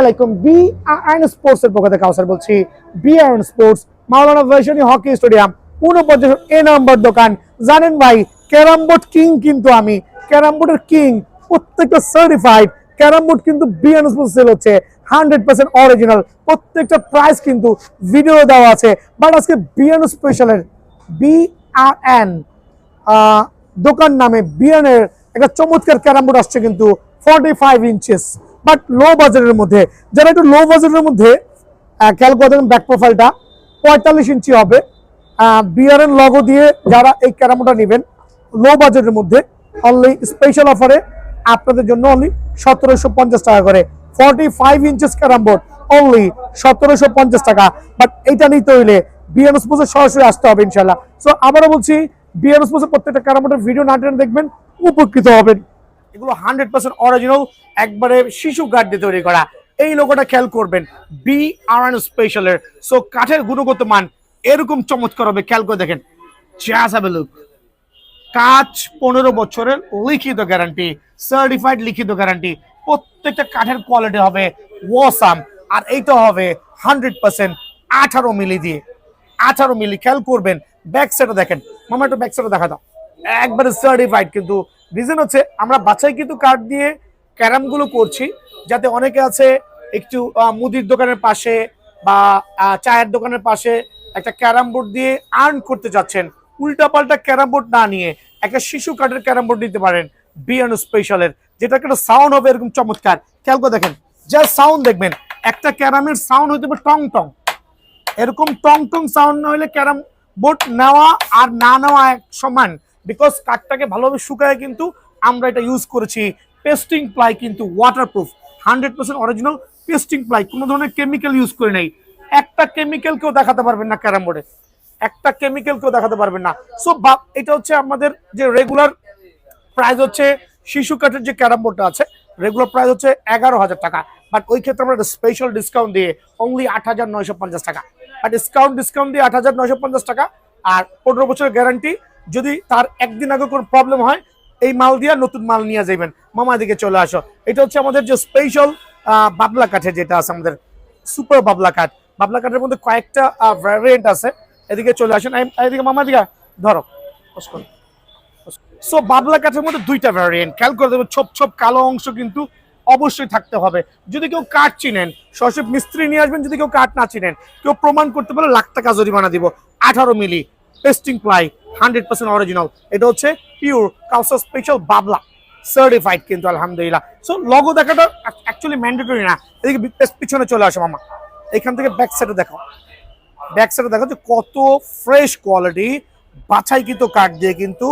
আলাইকুম। BRN sports এর পক্ষ থেকে কাউসার বলছি। বিআরএন স্পোর্টস মাওলানা ভার্সনী হকি স্টেডিয়াম 49 এ নম্বর দোকান। জানেন ভাই, ক্যারাম বোর্ড কিং কিন্তু আমি, ক্যারাম বোর্ডের কিং। প্রত্যেকটা সার্টিফাইড ক্যারাম বোর্ড কিন্তু বিআরএন স্পোর্টস সেল হচ্ছে 100% অরিজিনাল। প্রত্যেকটা প্রাইস কিন্তু ভিডিও দেওয়া আছে। বাট আজকে বিআরএন স্পেশালের বিআরএন দোকান নামে বিআরএন একটা চমৎকার ক্যারাম বোর্ড আসছে কিন্তু 45 ইঞ্চেস, বাট লো বাজেটের মধ্যে। যারা একটু লো বাজেটের মধ্যে খেয়াল করে দেখেন, ব্যাক প্রোফাইলটা 45 ইঞ্চি হবে। বিআরএন লগো দিয়ে যারা এই ক্যারাম বোর্ডটা নেবেন লো বাজেটের মধ্যে, অনলি স্পেশাল অফারে আপনাদের জন্য অনলি 1750 টাকা করে। 45 ইঞ্চেস ক্যারাম বোর্ড অনলি 1750 টাকা। বাট এইটা নিতে হইলে বিআরএন স্পোর্টসে সরাসরি আসতে হবে ইনশাল্লাহ। সো আবারও বলছি, বিআরএন স্পোর্টসের প্রত্যেকটা ক্যারাম বোর্ডের ভিডিও না টেনে দেখবেন, উপকৃত হবেন। এগুলো 100% অরিজিনাল, একবারে শিশু গার্ড দিয়ে তৈরি করা। এই লোগোটা খেয়াল করবেন, বিআরএন স্পেশালের। সো কাঠের গুণগত মান এরকম চমৎকার হবে, খেয়াল করে দেখেন। Just have a look. কাঠ 15 বছরের লিখিত গ্যারান্টি, সার্টিফাইড লিখিত গ্যারান্টি। প্রত্যেকটা কাঠের কোয়ালিটি হবে ওয়াসাম। আর এইটা হবে 100% 18 মিলি দিয়ে। 18 মিলি, খেয়াল করবেন। ব্যাক সাইডে দেখেন, মামা একটু ব্যাক সাইডে দেখা দাও। একবারে সার্টিফাইড কিন্তু। রিজন হচ্ছে আমরা বাছাই কিন্তু কাঠ দিয়ে ক্যারাম গুলো করছি, যাতে অনেকে আছে একটু মুদির দোকানের পাশে বা চায়ের দোকানের পাশে একটা ক্যারাম বোর্ড দিয়ে আর্ন করতে যাচ্ছেন, উল্টাপাল্টা ক্যারাম বোর্ড না নিয়ে একটা শিশু কাঠের ক্যারাম বোর্ড নিতে পারেন বিআরএন স্পেশালের, যেটা একটা সাউন্ড হবে এরকম চমৎকার। খেয়াল করে দেখেন, যা সাউন্ড দেখবেন, একটা ক্যারামের সাউন্ড হইতে পারে টং টং, এরকম টং টং সাউন্ড না হলে ক্যারাম বোর্ড নেওয়া আর না নেওয়া এক সমান। বিকজ কাঠটাকে ভালোভাবে শুকায় কিন্তু আমরা এটা ইউজ করেছি পেস্টিং প্লাই, কিন্তু ওয়াটারপ্রুফ 100% অরিজিনাল পেস্টিং প্লাই, কোনো ধরনের কেমিক্যাল ইউজ করে নেই। একটা কেমিক্যাল কেউ দেখাতে পারবেন না ক্যারাম বোর্ডে, একটা কেমিক্যাল কেউ দেখাতে পারবেন না। সো এটা হচ্ছে আমাদের যে রেগুলার প্রাইস হচ্ছে শিশু কাঠের যে ক্যারাম বোর্ডটা আছে, রেগুলার প্রাইস হচ্ছে 11,000 টাকা। বাট ওই ক্ষেত্রে আমরা স্পেশাল ডিসকাউন্ট দিয়ে অনলি 8,950 টাকা। আর ডিসকাউন্ট দিয়ে 8,950 টাকা। আর 15 বছরের গ্যারান্টি। যদি তার একদিন আগে কোনো প্রবলেম হয়, এই মাল দিয়ে নতুন মাল নিয়ে যাবেন। মামা দিকে চলে আসো। এটা হচ্ছে আমাদের যে স্পেশাল বাবলা কাঠের যেটা আছে, আমাদের সুপার বাবলা কাঠ। বাবলা কাঠের মধ্যে কয়েকটা ভ্যারিয়েন্ট আছে। এদিকে চলে আসেন, এদিকে মামা দিকে ধরো। সো বাবলা কাঠের মধ্যে দুইটা ভ্যারিয়েন্ট, খেয়াল করে দেবেন। ছোপ ছোপ কালো অংশ কিন্তু অবশ্যই থাকতে হবে। যদি কেউ কাঠ চিনেন, সরাসরি মিস্ত্রি নিয়ে আসবেন। যদি কেউ কাঠ না চিনেন, কেউ প্রমাণ করতে পারে, লাখ টাকা জরিমানা দিব। 18 মিলি পেস্টিং প্লাই, 100% অরিজিনাল। এটা হচ্ছে পিওর কাউসার স্পেশাল বাবলা সার্টিফাইড কিন্তু আলহামদুলিল্লাহ। সো লগো দেখাটা অ্যাকচুয়ালি ম্যান্ডেটরি না। এদিকে পিছনে চলে আসো মামা, এখান থেকে ব্যাক সাইডে দেখো। ব্যাক সাইডে দেখো যে কত ফ্রেশ কোয়ালিটি বাছাই কিন্তু কাঠ দিয়ে কিন্তু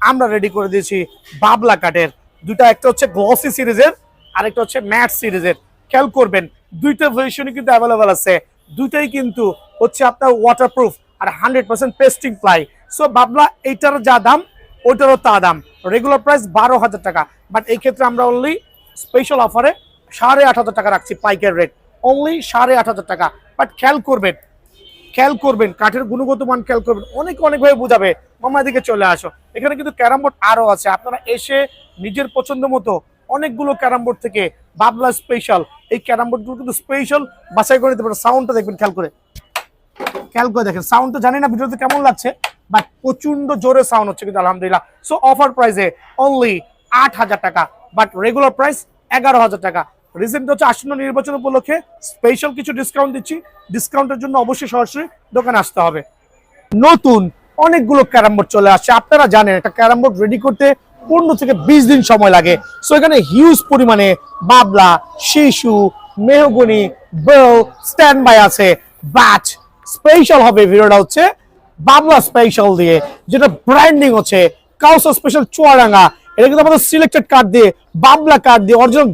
আমরা রেডি করে দিয়েছি বাবলা কাঠের দুইটা। একটা হচ্ছে গ্লসি সিরিজের, আর একটা হচ্ছে ম্যাট সিরিজের। খেয়াল করবেন, দুইটা ভার্সনই কিন্তু অ্যাভেলেবল আছে। দুইটাই কিন্তু হচ্ছে আপনার ওয়াটারপ্রুফ আর 100% পেস্টিং প্লাই। সো বাবলা এইটার যা দাম, ওইটারও তা দাম। রেগুলার প্রাইস 12,000 টাকা। বাট এই ক্ষেত্রে আমরা অনলি স্পেশাল অফারে 8,500 টাকা রাখছি, পাইকারি রেট অনলি 8,500 টাকা। বাট খেয়াল করবেন কাঠের গুণগত মান খেয়াল করবেন। অনেকভাবে বুঝাবে। মামা দিকে চলে আসো। এখানে কিন্তু ক্যারাম বোর্ড আরো আছে, আপনারা এসে নিজের পছন্দ মতো অনেকগুলো ক্যারাম বোর্ড থেকে বাবলা স্পেশাল এই ক্যারাম বোর্ডগুলো কিন্তু স্পেশাল বাছাই করে নিতে পারেন। সাউন্ডটা দেখবেন, খেয়াল করে দেখেন। সাউন্ডটা জানি না ভিডিওতে কেমন লাগছে, বাট প্রচন্ড জোরে সাউন্ড হচ্ছে কিন্তু আলহামদুলিল্লাহ। সো অফার প্রাইসে অনলি 8,000 টাকা, বাট রেগুলার প্রাইস 11,000 টাকা। রিসেন্ট হচ্ছে আসন্ন নির্বাচন উপলক্ষে স্পেশাল কিছু ডিসকাউন্ট দিচ্ছি। ডিসকাউন্টের জন্য অবশ্যই সরাসরি দোকানে আসতে হবে। নতুন অনেকগুলো ক্যারাম বোর্ড চলে আসছে। আপনারা জানেন একটা ক্যারাম বোর্ড রেডি করতে 15 থেকে 20 দিন সময় লাগে। সো এখানে হিউজ পরিমাণে বাবলা, শিশু, মেহগনি, বেল স্ট্যান্ড বাই আছে। বাট স্পেশাল হবে ভিডিওটা হচ্ছে বাবলা স্পেশাল দিয়ে, যেটা ব্র্যান্ডিং হচ্ছে কাউসার স্পেশাল চুয়াডাঙ্গা। এটা কিন্তু আমাদের সিলেক্টেড কাঠ দিয়ে, বাবলা কাঠ দিয়ে, অরিজিনাল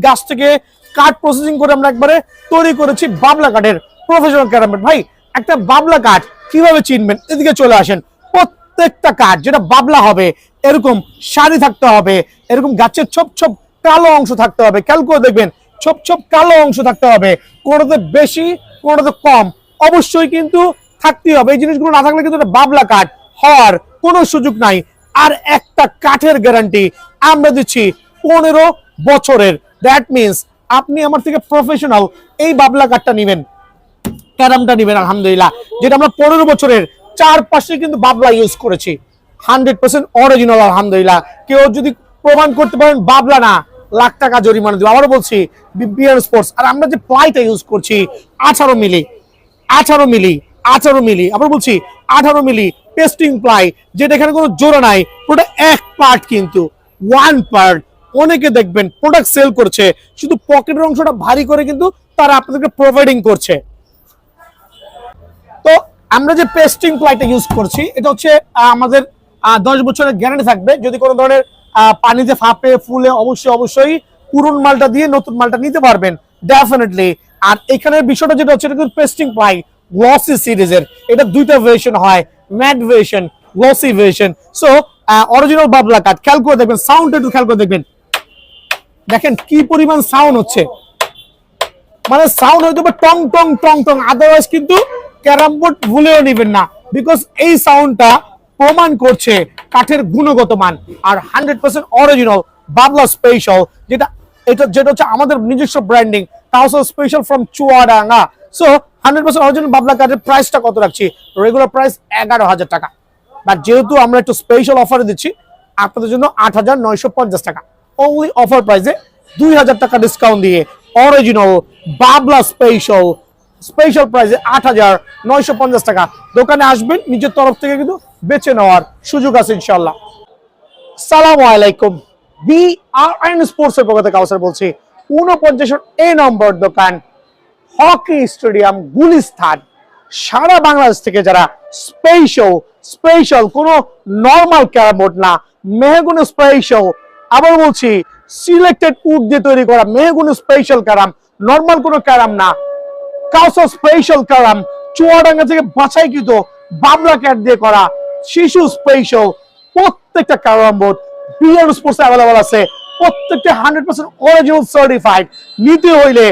গাছ থেকে কাঠ প্রসেসিং করে আমরা একবারে তৈরি করেছি বাবলা কাঠের প্রফেশনাল ক্যারাম বোর্ড। ভাই, একটা বাবলা কাঠ কিভাবে চিনবেন? এদিকে চলে আসেন। প্রত্যেকটা কাঠ যেটা বাবলা হবে, এরকম সারি থাকতে হবে, এরকম গাছের ছোপ ছোপ কালো অংশ থাকতে হবে। খেয়াল করে দেখবেন, ছোপ ছোপ কালো অংশ থাকতে হবে, কোনোটাতে বেশি কোনোটাতে কম, অবশ্যই কিন্তু থাকতেই হবে। এই জিনিসগুলো না থাকলে কিন্তু বাবলা কাঠ হওয়ার কোনো সুযোগ নাই। আর একটা কাঠের গ্যারান্টি আমরা দিচ্ছি 15 বছরের। দ্যাট মিনস আপনি আমার থেকে প্রফেশনাল এই বাবলা কাঠটা নেবেন, ক্যারামটা নেবেন আলহামদুলিল্লাহ, যেটা আমরা 15 বছরের চারপাশে কিন্তু বাবলা ইউজ করেছি, 100% অরিজিনাল আলহামদুলিল্লাহ। কেউ যদি প্রমাণ করতে পারেন বাবলা না, লাখ টাকা জরিমানা দেবো। আবারও বলছি বিআর স্পোর্টস। আর আমরা যে প্লাইটা ইউজ করছি 18 মিলি, 18 মিলি, 18 মিলি, আবার বলছি 18 মিলি পেস্টিং প্লাই, যেটা এখানে কোনো জোড়া নাই, পুরোটা এক পার্ট, কিন্তু ওয়ান পার্ট। অনেকে দেখবেন প্রোডাক্ট সেল করছে, শুধু পকেটের অংশটা ভারী করে কিন্তু তারা আপনাদেরকে প্রোভাইডিং করছে। তো আমরা যে পেস্টিং প্লাইটা ইউজ করছি, এটা হচ্ছে আমাদের 10 বছরের গ্যারান্টি থাকবে। যদি কোনো ধরনের পানিতে ফাঁপে ফুলে অবশ্যই পুরন মালটা দিয়ে নতুন মালটা নিতে পারবেন ডেফিনেটলি। আর এখানের বিষয়টা যেটা হচ্ছে, এটা কিন্তু পেস্টিং প্লাই গ্লসি সিরিজের, এটা দুইটা ভার্সন হয়, matte version, glossy version. So original বাবলা কাঠ, খেয়াল করে দেখবেন, সাউন্ড একটু খেয়াল করে দেখবেন, দেখেন কি পরিমাণ সাউন্ড হচ্ছে, মানে সাউন্ড হয়তো টং টং টং টং, আদারওয়াইজ কিন্তু ক্যারাম বোর্ড ভুলেও নেবেন না, বিকজ এই সাউন্ডটা প্রমাণ করছে কাঠের গুণগত মান। আর 100% অরিজিনাল বাবলা স্পেশাল, যেটা হচ্ছে আমাদের নিজস্ব branding, Kawsar special from Chuadanga. So 100% original বাবলা কাঠের প্রাইসটা কত রাখছি? রেগুলার প্রাইস 11,000 টাকা, বাট যেহেতু আমরা একটু স্পেশাল অফারে দিচ্ছি আপনাদের জন্য 8,950 টাকা, অনলি অফার প্রাইসে 2,000 টাকা ডিসকাউন্ট দিয়ে অরিজিনাল বাবলা স্পেশাল প্রাইসে 8,950 টাকা। দোকানে আসবেন, নিজের তরফ থেকে কিন্তু বেছে নেওয়ার সুযোগ আছে ইনশাআল্লাহ। সালামু আলাইকুম, বিআরএন স্পোর্টস এর পক্ষ থেকে কাউসার বলছি। 49 এ নম্বর দোকান, হকি স্টেডিয়াম, গুলিস্তান। সারা বাংলাদেশ থেকে যারা স্পেশাল কোনো নরমাল ক্যারাম বোর্ড না, মেহগুনি স্পেশাল, আবার বলছি সিলেক্টেড উড দিয়ে তৈরি করা মেহগুনি স্পেশাল ক্যারাম, নরমাল কোনো ক্যারাম না, কাউসার স্পেশাল ক্যারাম, চুয়াডাঙ্গা থেকে বাছাইকৃত বাবলা কাঠ দিয়ে করা শিশু স্পেশাল, প্রত্যেকটা carrom board BR sports available আছে, প্রত্যেকটা 100% অরিজিনাল সার্টিফাইড। নিতে হইলে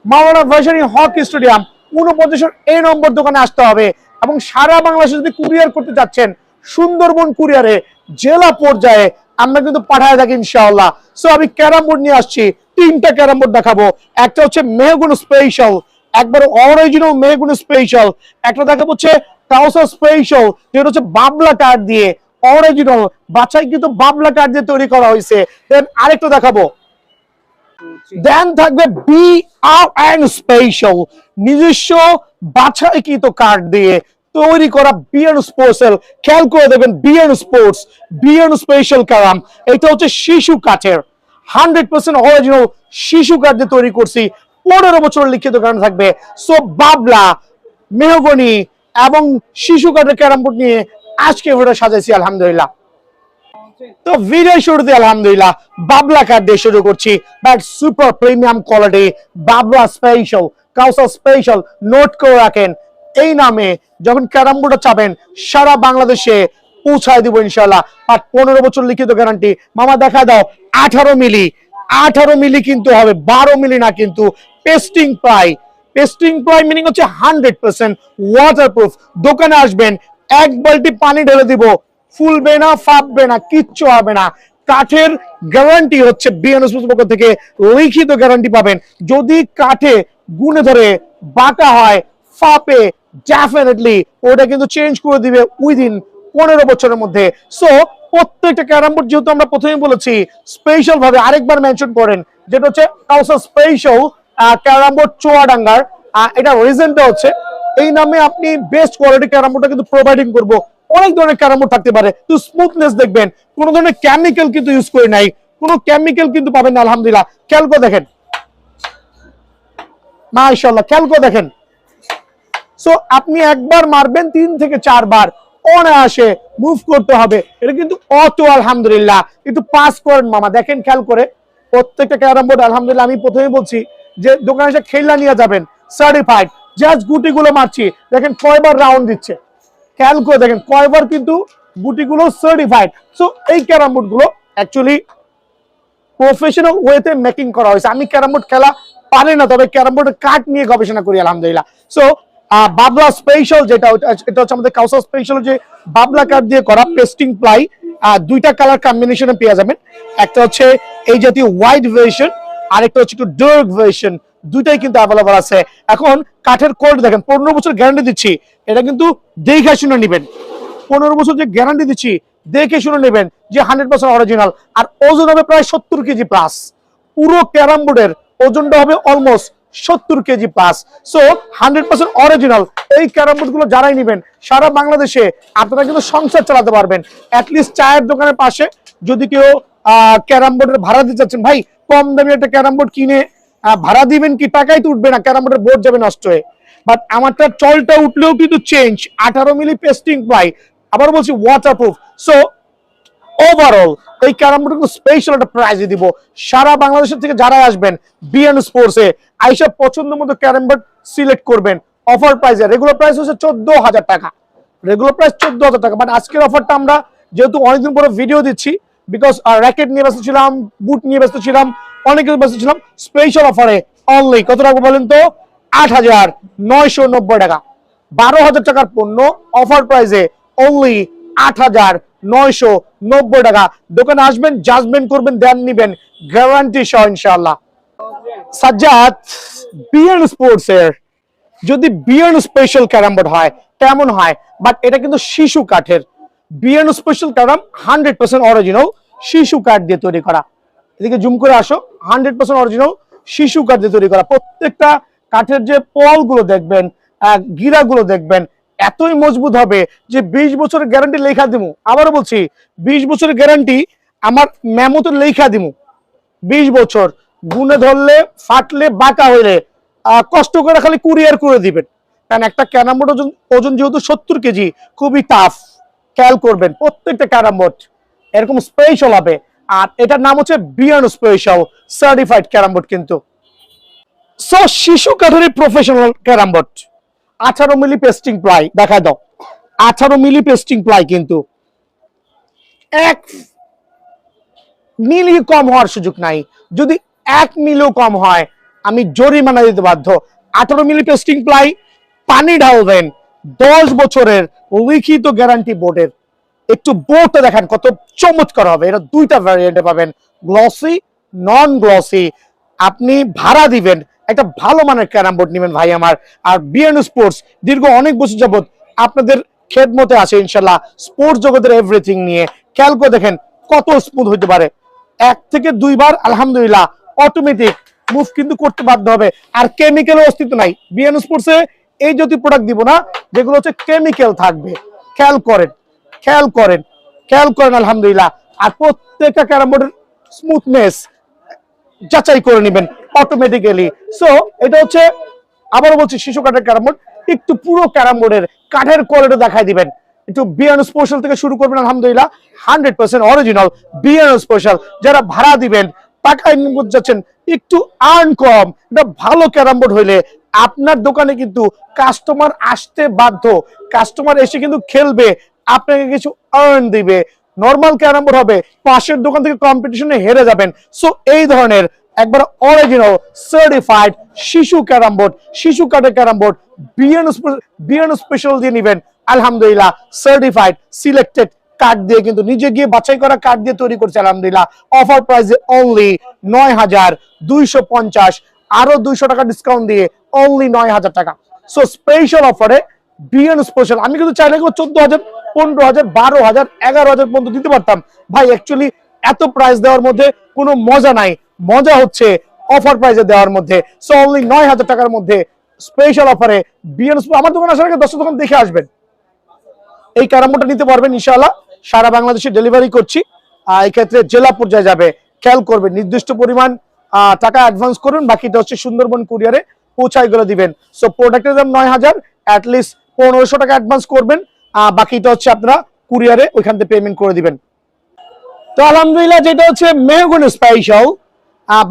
মাওলানা ভাসানী হকি স্টেডিয়াম 49 এ নম্বর দোকানে আসতে হবে। এবং সারা বাংলাদেশে যদি কুরিয়ার করতে যাচ্ছেন, সুন্দরবন কুরিয়ারে জেলা পর্যায়ে আমরা কিন্তু পাঠায় থাকি ইনশাআল্লাহ। সো আমি ক্যারাম বোর্ড নিয়ে আসছি, 3টা ক্যারাম বোর্ড দেখাবো। একটা হচ্ছে মেহগুনি স্পেশাল, একবার অরিজিনাল মেহগুনি স্পেশাল। একটা দেখাবো হচ্ছে কাউসার স্পেশাল, যেটা হচ্ছে বাবলা কাঠ দিয়ে অরিজিনাল বাছাইকৃত বাবলা কাঠ দিয়ে তৈরি করা হয়েছে। দেন আরেকটা দেখাবো, দেন থাকবে বিআরএন স্পেশাল, নিজস্ব বাছাইকৃত কাঠ দিয়ে তৈরি করা বিআর স্পোর্টস। খেয়াল করে দেবেন বিআর স্পেশাল ক্যারাম, এটা হচ্ছে শিশু কাঠের, 100% অরিজিনাল শিশু কাঠ দিয়ে তৈরি করছি, 15 বছর লিখিত গ্যারান্টি থাকবে। সো বাবলা, মেহগনি এবং শিশু কাঠের ক্যারাম বোর্ড নিয়ে আজকে ভিডিও সাজাইছি আলহামদুলিল্লাহ। তো ভিডিও শুরুতে আলহামদুলিল্লাহ বাবলা কাঠ দিয়ে শুরু করছি, but super premium quality Babla special, Kawsar special. Note করে রাখেন, এই নামে যখন ক্যারাম বোর্ডটা চাবেন সারা বাংলাদেশে পৌঁছায় দিব ইনশাআল্লাহ। আর 15 বছর লিখিত গ্যারান্টি। মামা দেখা দাও, 18 মিলি কিন্তু হবে, 12 মিলি না কিন্তু। পেস্টিং প্লাই মিনিং হচ্ছে 100% ওয়াটারপ্রুফ। দোকানে আসবেন, এক বালতি পানি ঢেলে দিব, ফুলবে না, ফাটবে না, কিচ্ছু হবে না। কাঠের গ্যারান্টি হচ্ছে বিআরএন স্পোর্টস পক্ষ থেকে লিখিত গ্যারান্টি পাবেন। যদি কাঠে গুণে ধরে, বাঁকা হয়, ফাপে, ডেফিনেটলি ওটা কিন্তু চেঞ্জ করে দিবে উইদিন 15 বছরের মধ্যে। সো প্রত্যেকটা ক্যারাম বোর্ড, যেহেতু আমরা প্রথমেই বলেছি স্পেশাল ভাবে আরেকবার মেনশন করেন, যেটা হচ্ছে কাউসার স্পেশাল ক্যারাম বোর্ড চুয়াডাঙ্গার। এটা রিজনটা হচ্ছে এই নামে আপনি বেস্ট কোয়ালিটি ক্যারাম বোর্ডটা কিন্তু প্রোভাইডিং করব। অনেক ধরনের ক্যারাম বোর্ড থাকতে পারে, তো স্মুথনেস দেখবেন, কোনো ধরনের কেমিক্যাল কিন্তু ইউজ করে নাই, কোনো কেমিক্যাল কিন্তু পাবেন না আলহামদুলিল্লাহ। খেয়াল করে দেখেন, মাশাআল্লাহ, খেয়াল করে দেখেন। সো আপনি একবার মারবেন 3 থেকে 4 বার অনায়াসে মুভ করতে হবে। এটা কিন্তু অটো আলহামদুলিল্লাহ। একটু পাস করেন মামা, দেখেন খেয়াল করে প্রত্যেকটা ক্যারাম বোর্ড আলহামদুলিল্লাহ। আমি প্রথমেই বলছি যে দোকানে এসে খেলা নিয়ে যাবেন, সার্টিফাইড। জাস্ট গুটিগুলো মারছি, দেখেন কয়বার রাউন্ড দিচ্ছে, খেয়াল করে দেখেন কয়বার কিন্তু গুটিগুলো সার্টিফাইড। সো এই ক্যারাম বোর্ড গুলো অ্যাকচুয়ালি প্রফেশনাল ওয়েতে মেকিং করা হয়েছে। আমি ক্যারাম বোর্ড খেলা পারি না, তবে ক্যারাম বোর্ডের কাঠ নিয়ে গবেষণা করি আলহামদুলিল্লাহ। সো বাবলা স্পেশাল, যেটা এটা হচ্ছে আমাদের কাউসার স্পেশাল, যে বাবলা কাঠ দিয়ে করা পেস্টিং প্লাই। 2টা কালার কম্বিনেশনে পেয়ে যাবেন, একটা হচ্ছে এই জাতীয় হোয়াইট ভার্সন, আরেকটা হচ্ছে একটু ডার্ক ভার্সন, দুইটাই কিন্তু অ্যাভেলেবল আছে। এখন কাঠের কোয়ালিটি দেখেন, 15 বছর গ্যারান্টি দিচ্ছি, এটা কিন্তু দেখে শুনে নেবেন। 15 বছর যে গ্যারান্টি দিচ্ছি, দেখে শুনে নেবেন যে 100% অরিজিনাল। আর ওজন হবে প্রায় 70 কেজি প্লাস। পুরো ক্যারাম বোর্ডের ওজনটা হবে almost 70 KG plus. So 100% original এই ক্যারাম বোর্ড গুলো যারাই নেবেন সারা বাংলাদেশে আপনারা কিন্তু সংসার চালাতে পারবেন। অ্যাটলিস্ট চায়ের দোকানের পাশে যদি কেউ ক্যারাম বোর্ডের ভাড়া দিতে চাচ্ছেন, ভাই কম দামে একটা ক্যারাম বোর্ড কিনে ভাড়া দিবেন কি, টাকাই তো উঠবে না, ক্যারাম বোর্ডের বোর্ড যাবে নষ্ট হয়ে। বাট আমারটা চলটা উঠলেও কিন্তু চেঞ্জ, 18 মিলি পেস্টিং প্লাই, আবার বলছি ওয়াটারপ্রুফ। সো ওভারঅল এই ক্যারাম বোর্ডগুলো স্পেশাল একটা প্রাইজ দিব। সারা বাংলাদেশের থেকে যারা আসবেন বিএন স্পোর্টসে আইসা পছন্দ মতো ক্যারাম বোর্ড সিলেক্ট করবেন। অফার প্রাইসে, রেগুলার প্রাইস হচ্ছে 14,000 টাকা, রেগুলার প্রাইস 14,000 টাকা। বাট আজকের অফারটা আমরা যেহেতু অনেকদিন পরে ভিডিও দিচ্ছি, বিকজ র্যাকেট নিয়ে ব্যস্ত ছিলাম, বুট নিয়ে ব্যস্ত ছিলাম, অনেক কিছু ব্যস্ত ছিলাম, স্পেশাল অফারে অনলি কত টাকা বলেন তো? 8,990 টাকা। 12,000 টাকার পণ্য অফার প্রাইসে অনলি 8,990 টাকা। দোকানে আসবেন, জাজমেন্ট করবেন, দেন নিবেন, গ্যারান্টি সহ ইনশাআল্লাহ। সাজ্জাদ, বিএন স্পোর্টস এর যদি বিএন স্পেশাল ক্যারাম বোর্ড হয় কেমন হয়, বাট এটা কিন্তু শিশু কাঠের। বিএন স্পেশাল ক্যারাম 100% অরিজিনাল শিশু কাঠ দিয়ে তৈরি করা। এদিকে জুম করে আসো, 100% অরিজিনাল শিশু কাঠ দিয়ে তৈরি করা। প্রত্যেকটা কাঠের যে পল গুলো দেখবেন, গিরা গুলো দেখবেন, এতই মজবুত হবে যে 20 বছরের গ্যারান্টি লেখা দিমু। আবারও বলছি 20 বছরের গ্যারান্টি আমার মেমোতে লেখা দিমু। 20 বছর গুনে ধরলে, ফাটলে, বাঁকা হইলে কষ্ট করে খালি কুরিয়ার করে দিবেন। কারণ একটা ক্যারাম বোর্ড ওজন যেহেতু 70 কেজি, খুবই টাফ। খেয়াল করবেন প্রত্যেকটা ক্যারাম বোর্ড এরকম স্পেশাল হবে। আর এটার নাম হচ্ছে BN special certified carrom board কিন্তু। সো শিশু কাঠের professional carrom board, 18 milli pasting ply দেখা দাও, 18 মিলি পেস্টিং প্লাই কিন্তু 1 মিলি কম হওয়ার সুযোগ নাই। যদি 1 মিলিও কম হয় আমি জরিমানা দিতে বাধ্য। 18 মিলি পেস্টিং প্লাই, পানি ঢালবেন, 10 বছরের লিখিত গ্যারান্টি বোর্ডের। একটু বোর্ডটা দেখেন কত চমৎকার হবে। এটা দুইটা ভ্যারিয়েন্টে পাবেন, গ্লসি, নন গ্লসি। আপনি ভাড়া দিবেন, একটা ভালো মানের ক্যারাম বোর্ড নেবেন ভাই আমার। আর বিএন স্পোর্টস দীর্ঘ অনেক বছর যাবত আপনাদের খেদমতে আছে ইনশাল্লাহ, স্পোর্টস জগতের এভরিথিং নিয়ে। খেয়াল করে দেখেন কত স্মুথ হইতে পারে। 1 থেকে 2 বার আলহামদুলিল্লাহ অটোমেটিক মুভ কিন্তু করতে বাধ্য হবে। আর কেমিক্যালের অস্তিত্ব নাই বিএন স্পোর্টসে। এই জাতীয় প্রোডাক্ট দিব না যেগুলো হচ্ছে কেমিক্যাল থাকবে। খেয়াল করেন, খেয়াল করেন, খেয়াল করেন আলহামদুলিল্লাহ। আর প্রত্যেকটা ক্যারাম বোর্ডের স্মুথনেস যাচাই করে নেবেন অটোমেটিক্যালি। সো এটা হচ্ছে, আবারও বলছি, শিশু কাঠের ক্যারাম বোর্ড। একটু পুরো ক্যারাম বোর্ডের কাঠের কোয়ালিটি দেখাই দিবেন। একটু বিএন স্পেশাল থেকে শুরু করবেন আলহামদুলিল্লাহ, 100% অরিজিনাল বিএন স্পেশাল। যারা ভাড়া দিবেন, টাকা ইনকাম করতে যাচ্ছেন, একটু আর্ন কম, এটা ভালো ক্যারাম বোর্ড হইলে আপনার দোকানে কিন্তু কাস্টমার আসতে বাধ্য। কাস্টমার এসে কিন্তু খেলবে, আপনাকে কিছু আর্ন দিবে। নরমাল ক্যারাম বোর্ড হবে, পাশের দোকান থেকে কম্পিটিশনে হেরে যাবেন। সো এই ধরনের একবার অরিজিনাল সার্টিফাইড শিশু ক্যারাম বোর্ড, শিশু কাঠের ক্যারাম বোর্ড বিএন স্পেশাল দিয়ে নেবেন আলহামদুলিল্লাহ। সার্টিফাইড সিলেক্টেড কার্ড দিয়ে, কিন্তু নিজে গিয়ে বাছাই করা কার্ড দিয়ে তৈরি করছে আলহামদুলিল্লাহ। অফার প্রাইসে অনলি 9,250, আরো 200 টাকা ডিসকাউন্ট দিয়ে অনলি 9,000 টাকা। সো স্পেশাল অফারে বিএন স্পেশাল। আমি কিন্তু চাইলে 14,000, 15,000, 12,000, 11,000 পর্যন্ত দিতে পারতাম ভাই। অ্যাকচুয়ালি এত প্রাইস দেওয়ার মধ্যে কোনো মজা নাই, মজা হচ্ছে অফার প্রাইসে দেওয়ার মধ্যে। সো অনলি 9,000 টাকার মধ্যে স্পেশাল অফারে বিএন। আমার দোকান আসার আগে 10 দোকান দেখে আসবেন, এই ক্যারাম বোর্ডটা নিতে পারবেন ইনশাআল্লাহ। সারা বাংলাদেশে ডেলিভারি করছি, এই ক্ষেত্রে জেলা পর্যায়ে যাবে। খেয়াল করবেন নির্দিষ্ট পরিমাণ টাকা অ্যাডভান্স করুন, বাকিটা হচ্ছে সুন্দরবন কুরিয়ারে পৌঁছায় করে দিবেন। সো প্রোডাক্টের দাম 9,000, অ্যাটলিস্ট 1,500 টাকা অ্যাডভান্স করবেন, বাকিটা হচ্ছে আপনারা কুরিয়ারে ওইখান থেকে পেমেন্ট করে দিবেন। তো আলহামদুলিল্লাহ, যেটা হচ্ছে mahogany special,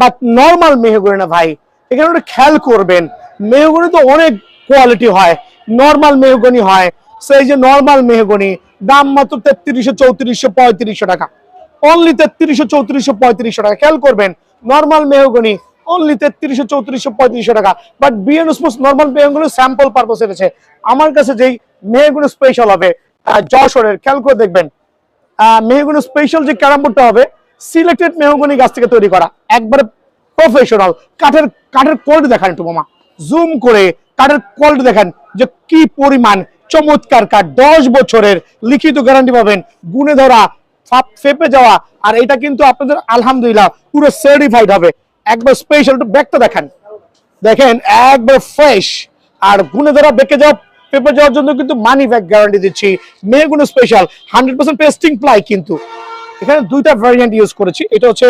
but normal mahogany না ভাই। এখানে একটা খেয়াল করবেন, মেহগনি তো অনেক কোয়ালিটি হয়, নর্মাল মেহগনি হয়। সেই যে নর্মাল মেহগনি দাম মাত্র 3300, 3400, 3500 টাকা, অনলি 3300, 3400, 3500 টাকা। খেয়াল করবেন নর্মাল মেহগনি অনলি 3300, 3400, 3500 টাকা। But BN sports normal mahogany sample purpose এনেছে আমার কাছে। যেই মেহগনি স্পেশাল হবে যশোরের, খেয়াল করে দেখবেন মেহগনি স্পেশাল যে ক্যারাম বোর্ডটা হবে সিলেক্টেড মেহগনি গাছ থেকে তৈরি করা, একবারে প্রফেশনাল। কাঠের কাঠের কোয়ালিটি দেখেন একটু মামা, জুম করে কাঠের কোয়ালিটি দেখেন যে কি পরিমাণ চমৎকার কাঠ। 10 বছরের লিখিত গ্যারান্টি পাবেন, গুণে ধরা, ফেপে যাওয়া। আর এটা কিন্তু আপনাদের আলহামদুলিল্লাহ পুরো সার্টিফাইড হবে। একবার স্পেশাল একটু ব্যাগটা দেখেন, দেখেন একবার ফ্রেশ। আর গুণে ধরা, বেঁকে যাওয়া, পেপে যাওয়ার জন্য কিন্তু মানি ব্যাগ গ্যারান্টি দিচ্ছি। মেহগুনি স্পেশাল 100% পেস্টিং প্লাই। কিন্তু এখানে দুইটা ভ্যারিয়েন্ট ইউজ করেছি। এটা হচ্ছে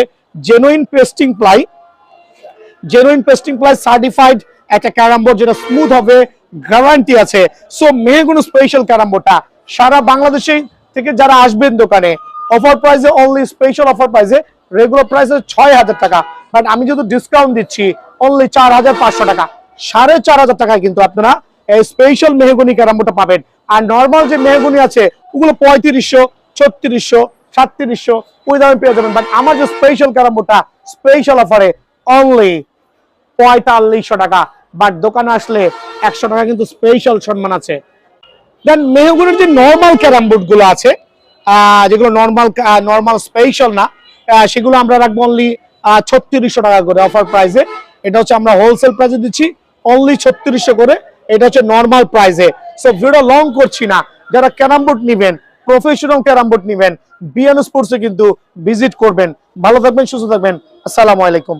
genuine pasting ply, genuine pasting ply certified একটা ক্যারাম বোর্ড, যেটা স্মুথ হবে, গ্যারান্টি আছে। সো মেহগুনি স্পেশাল ক্যারাম বোর্ডটা সারা বাংলাদেশে থেকে যারা আসবেন দোকানে, অফার প্রাইসে, অনলি স্পেশাল অফার প্রাইসে, রেগুলার প্রাইসে 6000 টাকা, বাট আমি যেহেতু ডিসকাউন্ট দিচ্ছি অনলি 4500 টাকা, 4500 টাকায় কিন্তু আপনারা এই স্পেশাল মেহগনি ক্যারাম বোর্ডটা পাবেন। আর নর্মাল যে মেহগনি আছে ওগুলো 3500, 3600, 3700 ওই দামে পেয়ে যাবেন। বাট আমার যে স্পেশাল ক্যারাম বোর্ডটা স্পেশাল অফারে অনলি 4500 টাকা। বাট দোকানে আসলে 100 টাকা কিন্তু স্পেশাল সম্মান আছে। দেন মেহগনির যে নর্মাল ক্যারাম বোর্ড গুলো আছে, যেগুলো নর্মাল স্পেশাল না, সেগুলো আমরা রাখবো অনলি 3600 টাকা করে অফার প্রাইসে। এটা হচ্ছে আমরা হোলসেল প্রাইসে দিচ্ছি অনলি 3600 করে। এটা হচ্ছে নর্মাল প্রাইসে। সো ভিডিও লং করছি না, যারা ক্যারাম বোর্ড নিবেন, প্রফেশনাল ক্যারাম বোর্ড নিবেন, বিএন স্পোর্টসে কিন্তু ভিজিট করবেন। ভালো থাকবেন, সুস্থ থাকবেন। আসসালামু আলাইকুম।